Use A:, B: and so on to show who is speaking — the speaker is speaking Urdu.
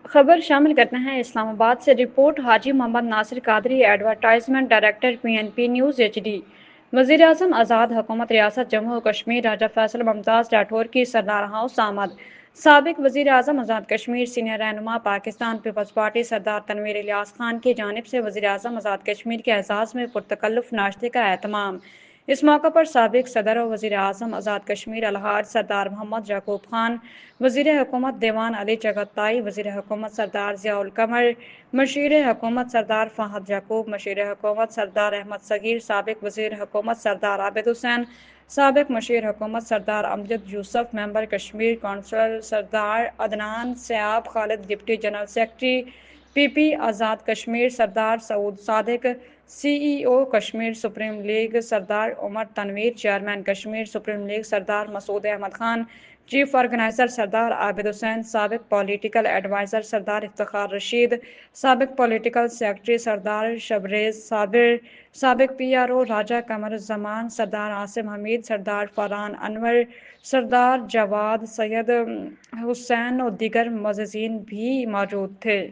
A: خبر شامل کرتے ہیں اسلام آباد سے report Haji Muhammad Nasir Qadri advertisement director PNP news HD۔ وزیر اعظم آزاد حکومت ریاست جموں و کشمیر راجہ فیصل ممتاز راٹھور کی سردار ہاؤس آمد۔ سابق وزیر اعظم آزاد کشمیر سینئر رہنما پاکستان پیپلز پارٹی سردار تنویر الیاس خان کی جانب سے وزیر اعظم آزاد کشمیر کے اعزاز میں پرتکلف ناشتے کا اہتمام۔ اس موقع پر سابق صدر و وزیر اعظم آزاد کشمیر الحاج سردار محمد یعقوب خان، وزیر حکومت دیوان علی چغتائی، وزیر حکومت سردار ضیاء القمر، مشیر حکومت سردار فہد یعقوب، مشیر حکومت سردار احمد صغیر، سابق وزیر حکومت سردار عابد حسین، سابق مشیر حکومت سردار امجد یوسف، ممبر Kashmir council Sardar Adnan Siyab Khalid, deputy general secretary PP Azad Kashmir Sardar Saud Sadiq, CEO Kashmir supreme league Sardar Umar Tanveer, chairman Kashmir supreme league Sardar Masood Ahmed Khan, chief organiser Sardar Abid حسین، سابق پولیٹیکل ایڈوائزر سردار افتخار رشید، سابق پولیٹیکل سیکرٹری سردار شبریز صابر، سابق PRO راجہ قمر الزمان سردار عاصم حمید، سردار فرحان انور، سردار جواد سید حسین اور دیگر معززین بھی موجود تھے۔